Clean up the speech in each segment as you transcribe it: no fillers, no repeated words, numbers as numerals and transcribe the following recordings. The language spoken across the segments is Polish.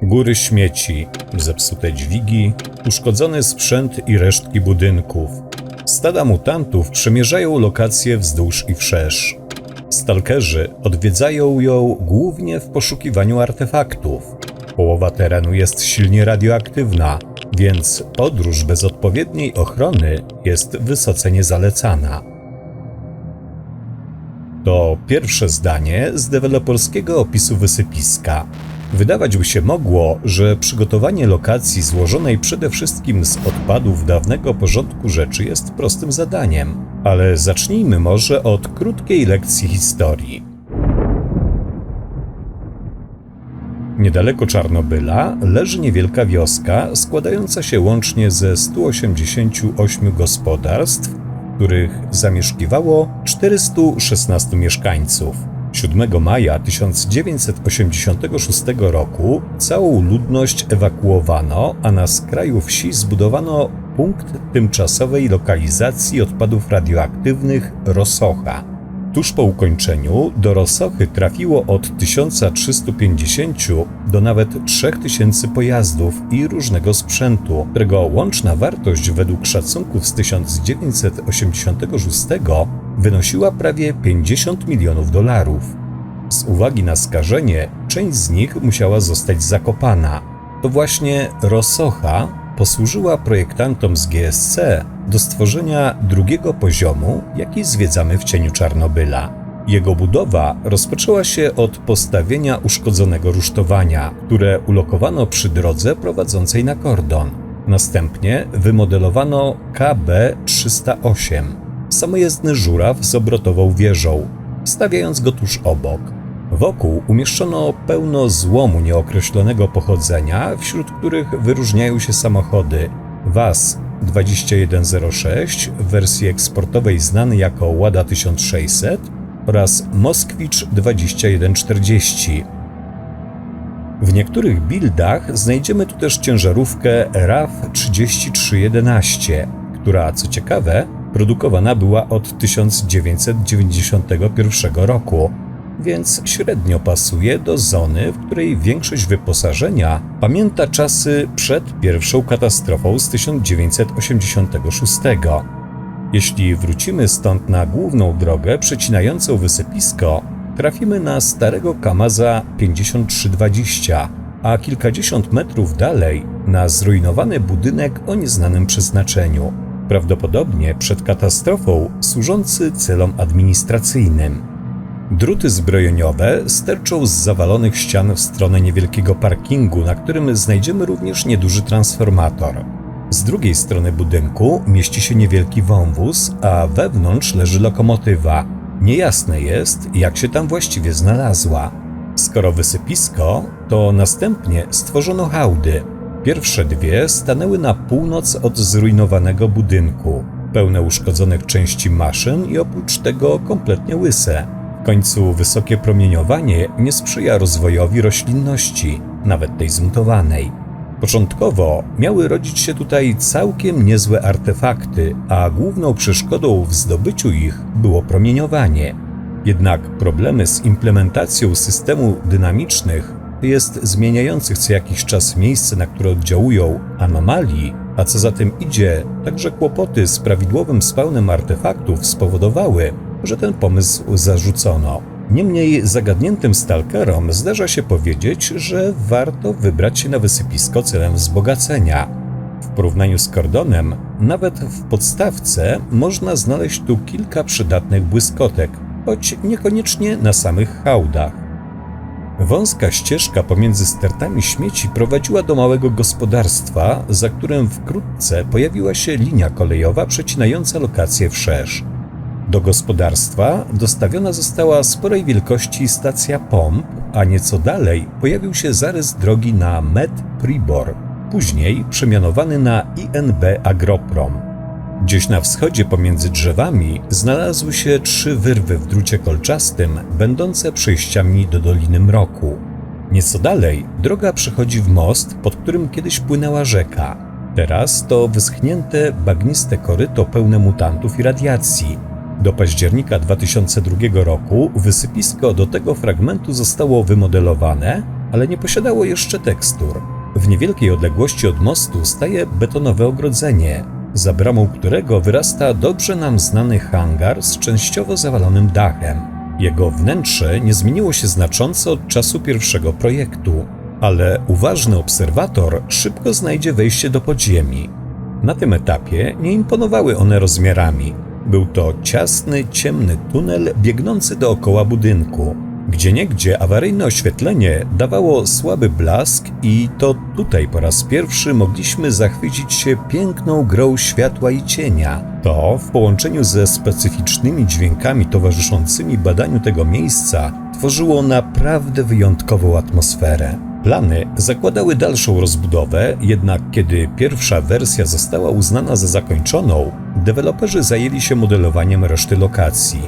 Góry śmieci, zepsute dźwigi, uszkodzony sprzęt i resztki budynków. Stada mutantów przemierzają lokacje wzdłuż i wszerz. Stalkerzy odwiedzają ją głównie w poszukiwaniu artefaktów. Połowa terenu jest silnie radioaktywna, więc podróż bez odpowiedniej ochrony jest wysoce niezalecana. To pierwsze zdanie z deweloperskiego opisu wysypiska. Wydawać by się mogło, że przygotowanie lokacji złożonej przede wszystkim z odpadów dawnego porządku rzeczy jest prostym zadaniem, ale zacznijmy może od krótkiej lekcji historii. Niedaleko Czarnobyla leży niewielka wioska składająca się łącznie ze 188 gospodarstw, w których zamieszkiwało 416 mieszkańców. 7 maja 1986 roku całą ludność ewakuowano, a na skraju wsi zbudowano punkt tymczasowej lokalizacji odpadów radioaktywnych Rosocha. Tuż po ukończeniu do Rosochy trafiło od 1350 do nawet 3000 pojazdów i różnego sprzętu, którego łączna wartość według szacunków z 1986 wynosiła prawie $50 milionów. Z uwagi na skażenie, część z nich musiała zostać zakopana. To właśnie Rosocha posłużyła projektantom z GSC do stworzenia drugiego poziomu, jaki zwiedzamy w cieniu Czarnobyla. Jego budowa rozpoczęła się od postawienia uszkodzonego rusztowania, które ulokowano przy drodze prowadzącej na kordon. Następnie wymodelowano KB-308, samojezdny żuraw z obrotową wieżą, stawiając go tuż obok. Wokół umieszczono pełno złomu nieokreślonego pochodzenia, wśród których wyróżniają się samochody WAZ-2106 w wersji eksportowej znany jako Łada 1600 oraz Moskwicz 2140. W niektórych buildach znajdziemy tu też ciężarówkę RAF 3311, która, co ciekawe, produkowana była od 1991 roku, więc średnio pasuje do zony, w której większość wyposażenia pamięta czasy przed pierwszą katastrofą z 1986. Jeśli wrócimy stąd na główną drogę przecinającą wysypisko, trafimy na starego Kamaza 5320, a kilkadziesiąt metrów dalej na zrujnowany budynek o nieznanym przeznaczeniu, prawdopodobnie przed katastrofą służący celom administracyjnym. Druty zbrojeniowe sterczą z zawalonych ścian w stronę niewielkiego parkingu, na którym znajdziemy również nieduży transformator. Z drugiej strony budynku mieści się niewielki wąwóz, a wewnątrz leży lokomotywa. Niejasne jest, jak się tam właściwie znalazła. Skoro wysypisko, to następnie stworzono hałdy. Pierwsze dwie stanęły na północ od zrujnowanego budynku, pełne uszkodzonych części maszyn i oprócz tego kompletnie łyse. W końcu wysokie promieniowanie nie sprzyja rozwojowi roślinności, nawet tej zmutowanej. Początkowo miały rodzić się tutaj całkiem niezłe artefakty, a główną przeszkodą w zdobyciu ich było promieniowanie. Jednak problemy z implementacją systemu dynamicznych, to jest zmieniających co jakiś czas miejsce, na które oddziałują, anomalii, a co za tym idzie, także kłopoty z prawidłowym spawnem artefaktów spowodowały, że ten pomysł zarzucono. Niemniej zagadniętym stalkerom zdarza się powiedzieć, że warto wybrać się na wysypisko celem wzbogacenia. W porównaniu z kordonem, nawet w podstawce można znaleźć tu kilka przydatnych błyskotek, choć niekoniecznie na samych hałdach. Wąska ścieżka pomiędzy stertami śmieci prowadziła do małego gospodarstwa, za którym wkrótce pojawiła się linia kolejowa przecinająca lokację wszerz. Do gospodarstwa dostawiona została sporej wielkości stacja pomp, a nieco dalej pojawił się zarys drogi na Med Pribor, później przemianowany na INB Agroprom. Gdzieś na wschodzie pomiędzy drzewami znalazły się 3 wyrwy w drucie kolczastym, będące przejściami do Doliny Mroku. Nieco dalej droga przechodzi w most, pod którym kiedyś płynęła rzeka. Teraz to wyschnięte, bagniste koryto pełne mutantów i radiacji. Do października 2002 roku wysypisko do tego fragmentu zostało wymodelowane, ale nie posiadało jeszcze tekstur. W niewielkiej odległości od mostu staje betonowe ogrodzenie, za bramą którego wyrasta dobrze nam znany hangar z częściowo zawalonym dachem. Jego wnętrze nie zmieniło się znacząco od czasu pierwszego projektu, ale uważny obserwator szybko znajdzie wejście do podziemi. Na tym etapie nie imponowały one rozmiarami. Był to ciasny, ciemny tunel biegnący dookoła budynku. Gdzieniegdzie awaryjne oświetlenie dawało słaby blask i to tutaj po raz pierwszy mogliśmy zachwycić się piękną grą światła i cienia. To w połączeniu ze specyficznymi dźwiękami towarzyszącymi badaniu tego miejsca tworzyło naprawdę wyjątkową atmosferę. Plany zakładały dalszą rozbudowę, jednak kiedy pierwsza wersja została uznana za zakończoną, deweloperzy zajęli się modelowaniem reszty lokacji.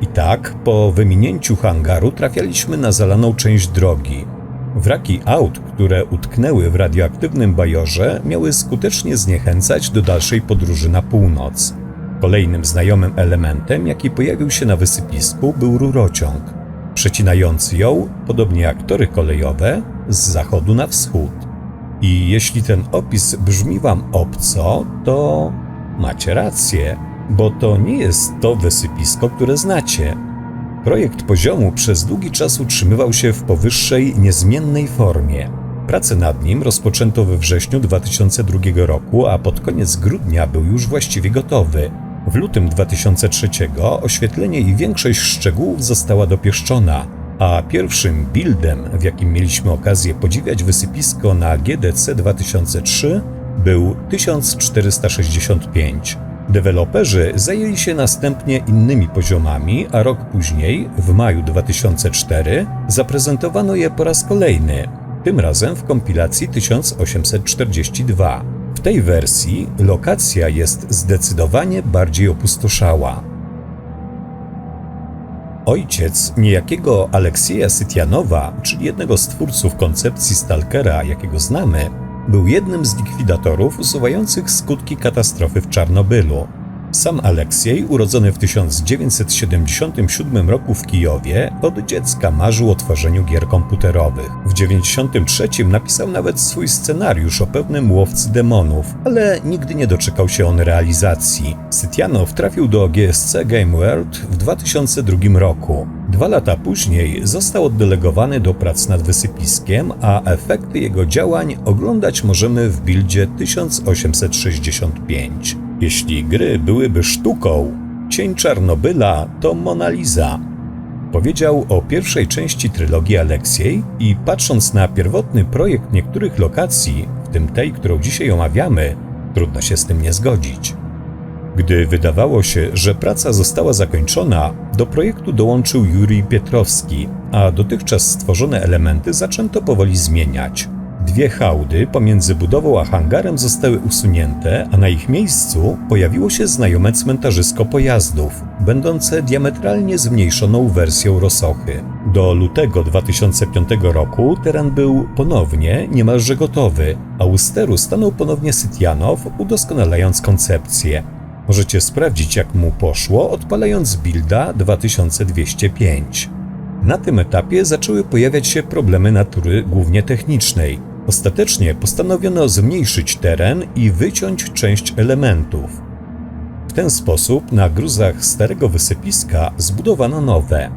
I tak, po wyminięciu hangaru trafialiśmy na zalaną część drogi. Wraki aut, które utknęły w radioaktywnym bajorze, miały skutecznie zniechęcać do dalszej podróży na północ. Kolejnym znajomym elementem, jaki pojawił się na wysypisku, był rurociąg, przecinający ją, podobnie jak tory kolejowe, z zachodu na wschód. I jeśli ten opis brzmi wam obco, to macie rację, bo to nie jest to wysypisko, które znacie. Projekt poziomu przez długi czas utrzymywał się w powyższej, niezmiennej formie. Prace nad nim rozpoczęto we wrześniu 2002 roku, a pod koniec grudnia był już właściwie gotowy. W lutym 2003 oświetlenie i większość szczegółów została dopieszczona, a pierwszym buildem, w jakim mieliśmy okazję podziwiać wysypisko na GDC 2003, był 1465. Deweloperzy zajęli się następnie innymi poziomami, a rok później, w maju 2004, zaprezentowano je po raz kolejny, tym razem w kompilacji 1842. W tej wersji lokacja jest zdecydowanie bardziej opustoszała. Ojciec niejakiego Aleksieja Sytianowa, czyli jednego z twórców koncepcji Stalkera, jakiego znamy, był jednym z likwidatorów usuwających skutki katastrofy w Czarnobylu. Sam Aleksiej, urodzony w 1977 roku w Kijowie, od dziecka marzył o tworzeniu gier komputerowych. W 1993 napisał nawet swój scenariusz o pewnym łowcy demonów, ale nigdy nie doczekał się on realizacji. Sytianow trafił do GSC Game World w 2002 roku. 2 lata później został oddelegowany do prac nad wysypiskiem, a efekty jego działań oglądać możemy w buildzie 1865. Jeśli gry byłyby sztuką, Cień Czarnobyla to Mona Lisa. Powiedział o pierwszej części trylogii Aleksiej i patrząc na pierwotny projekt niektórych lokacji, w tym tej, którą dzisiaj omawiamy, trudno się z tym nie zgodzić. Gdy wydawało się, że praca została zakończona, do projektu dołączył Jurij Pietrowski, a dotychczas stworzone elementy zaczęto powoli zmieniać. 2 hałdy pomiędzy budową a hangarem zostały usunięte, a na ich miejscu pojawiło się znajome cmentarzysko pojazdów, będące diametralnie zmniejszoną wersją Rosochy. Do lutego 2005 roku teren był ponownie niemalże gotowy, a u steru stanął ponownie Sytianow, udoskonalając koncepcję. Możecie sprawdzić, jak mu poszło, odpalając builda 2205. Na tym etapie zaczęły pojawiać się problemy natury głównie technicznej. Ostatecznie postanowiono zmniejszyć teren i wyciąć część elementów. W ten sposób na gruzach starego wysypiska zbudowano nowe.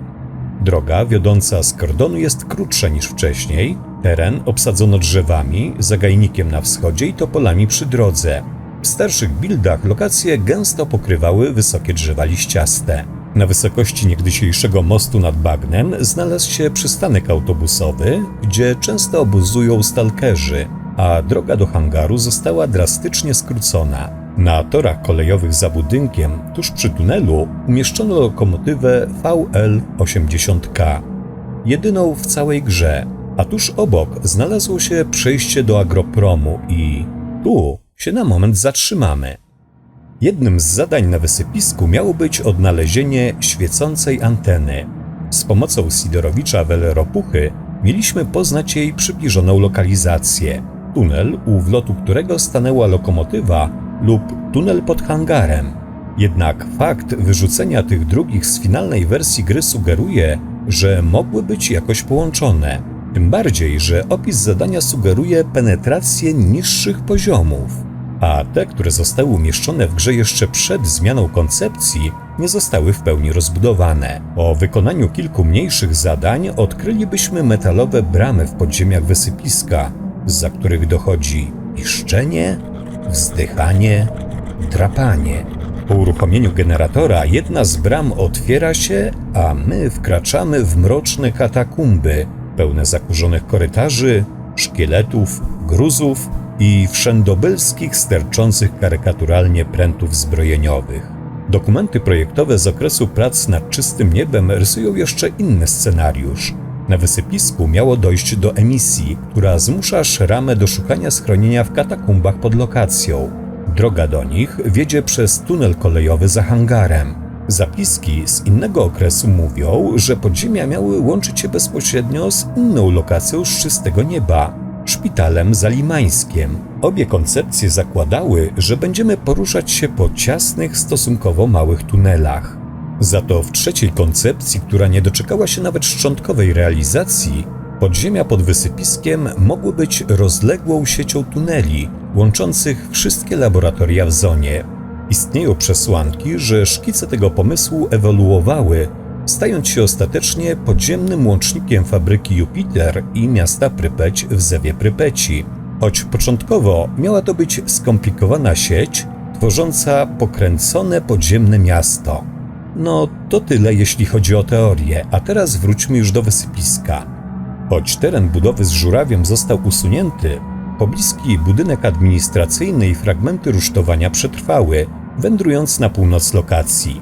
Droga wiodąca z kordonu jest krótsza niż wcześniej, teren obsadzono drzewami, zagajnikiem na wschodzie i topolami przy drodze. W starszych buildach lokacje gęsto pokrywały wysokie drzewa liściaste. Na wysokości niegdysiejszego mostu nad bagnem znalazł się przystanek autobusowy, gdzie często obozują stalkerzy, a droga do hangaru została drastycznie skrócona. Na torach kolejowych za budynkiem, tuż przy tunelu, umieszczono lokomotywę VL-80K, jedyną w całej grze, a tuż obok znalazło się przejście do agropromu i tu się na moment zatrzymamy. Jednym z zadań na wysypisku miało być odnalezienie świecącej anteny. Z pomocą Sidorowicza Weleropuchy mieliśmy poznać jej przybliżoną lokalizację. Tunel, u wlotu którego stanęła lokomotywa lub tunel pod hangarem. Jednak fakt wyrzucenia tych drugich z finalnej wersji gry sugeruje, że mogły być jakoś połączone. Tym bardziej, że opis zadania sugeruje penetrację niższych poziomów, a te, które zostały umieszczone w grze jeszcze przed zmianą koncepcji, nie zostały w pełni rozbudowane. Po wykonaniu kilku mniejszych zadań odkrylibyśmy metalowe bramy w podziemiach wysypiska, zza których dochodzi piszczenie, wzdychanie, drapanie. Po uruchomieniu generatora jedna z bram otwiera się, a my wkraczamy w mroczne katakumby, pełne zakurzonych korytarzy, szkieletów, gruzów i wszędobylskich sterczących karykaturalnie prętów zbrojeniowych. Dokumenty projektowe z okresu prac nad czystym niebem rysują jeszcze inny scenariusz. Na wysypisku miało dojść do emisji, która zmusza Szramę do szukania schronienia w katakumbach pod lokacją. Droga do nich wiedzie przez tunel kolejowy za hangarem. Zapiski z innego okresu mówią, że podziemia miały łączyć się bezpośrednio z inną lokacją z czystego nieba – szpitalem zalimańskiem. Obie koncepcje zakładały, że będziemy poruszać się po ciasnych, stosunkowo małych tunelach. Za to w trzeciej koncepcji, która nie doczekała się nawet szczątkowej realizacji, podziemia pod wysypiskiem mogły być rozległą siecią tuneli łączących wszystkie laboratoria w zonie. Istnieją przesłanki, że szkice tego pomysłu ewoluowały, stając się ostatecznie podziemnym łącznikiem fabryki Jupiter i miasta Prypeć w zewie Prypeci. Choć początkowo miała to być skomplikowana sieć, tworząca pokręcone podziemne miasto. No to tyle jeśli chodzi o teorię, a teraz wróćmy już do wysypiska. Choć teren budowy z żurawiem został usunięty, pobliski budynek administracyjny i fragmenty rusztowania przetrwały, wędrując na północ lokacji.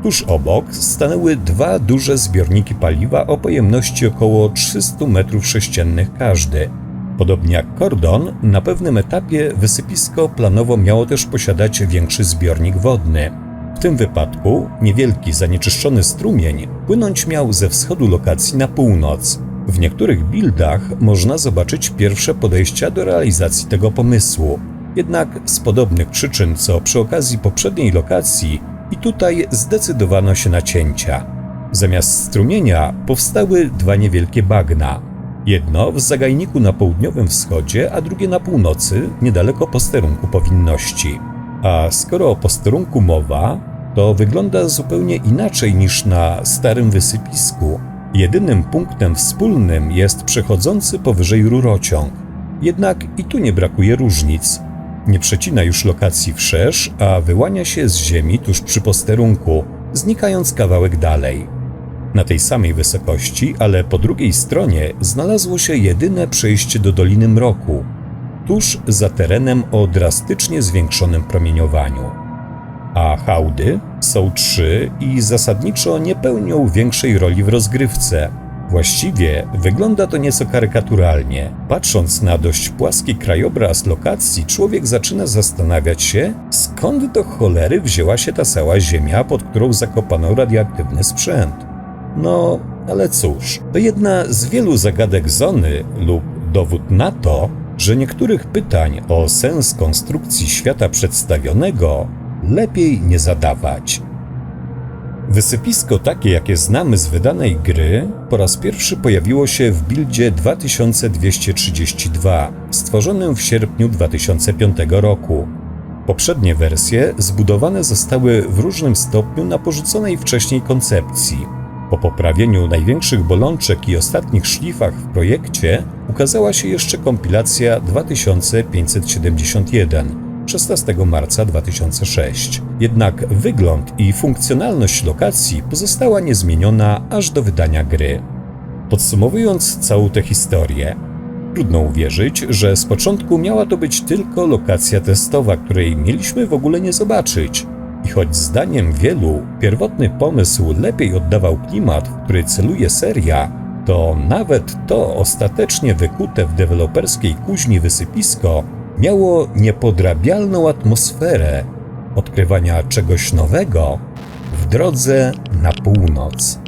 Tuż obok stanęły dwa duże zbiorniki paliwa o pojemności około 300 m3 każdy. Podobnie jak Kordon, na pewnym etapie wysypisko planowo miało też posiadać większy zbiornik wodny. W tym wypadku niewielki zanieczyszczony strumień płynąć miał ze wschodu lokacji na północ. W niektórych buildach można zobaczyć pierwsze podejścia do realizacji tego pomysłu. Jednak z podobnych przyczyn co przy okazji poprzedniej lokacji i tutaj zdecydowano się na cięcia. Zamiast strumienia powstały dwa niewielkie bagna. Jedno w zagajniku na południowym wschodzie, a drugie na północy, niedaleko posterunku powinności. A skoro o posterunku mowa, to wygląda zupełnie inaczej niż na starym wysypisku. Jedynym punktem wspólnym jest przechodzący powyżej rurociąg. Jednak i tu nie brakuje różnic. Nie przecina już lokacji wszerz, a wyłania się z ziemi tuż przy posterunku, znikając kawałek dalej. Na tej samej wysokości, ale po drugiej stronie, znalazło się jedyne przejście do Doliny Mroku, tuż za terenem o drastycznie zwiększonym promieniowaniu. A hałdy są 3 i zasadniczo nie pełnią większej roli w rozgrywce. Właściwie wygląda to nieco karykaturalnie. Patrząc na dość płaski krajobraz lokacji, człowiek zaczyna zastanawiać się, skąd do cholery wzięła się ta cała ziemia, pod którą zakopano radioaktywny sprzęt. No, ale cóż, to jedna z wielu zagadek Zony lub dowód na to, że niektórych pytań o sens konstrukcji świata przedstawionego lepiej nie zadawać. Wysypisko takie, jakie znamy z wydanej gry, po raz pierwszy pojawiło się w buildzie 2232, stworzonym w sierpniu 2005 roku. Poprzednie wersje zbudowane zostały w różnym stopniu na porzuconej wcześniej koncepcji. Po poprawieniu największych bolączek i ostatnich szlifach w projekcie ukazała się jeszcze kompilacja 2571, 16 marca 2006. Jednak wygląd i funkcjonalność lokacji pozostała niezmieniona aż do wydania gry. Podsumowując całą tę historię, trudno uwierzyć, że z początku miała to być tylko lokacja testowa, której mieliśmy w ogóle nie zobaczyć. I choć zdaniem wielu pierwotny pomysł lepiej oddawał klimat, w który celuje seria, to nawet to ostatecznie wykute w deweloperskiej kuźni wysypisko miało niepodrabialną atmosferę odkrywania czegoś nowego w drodze na północ.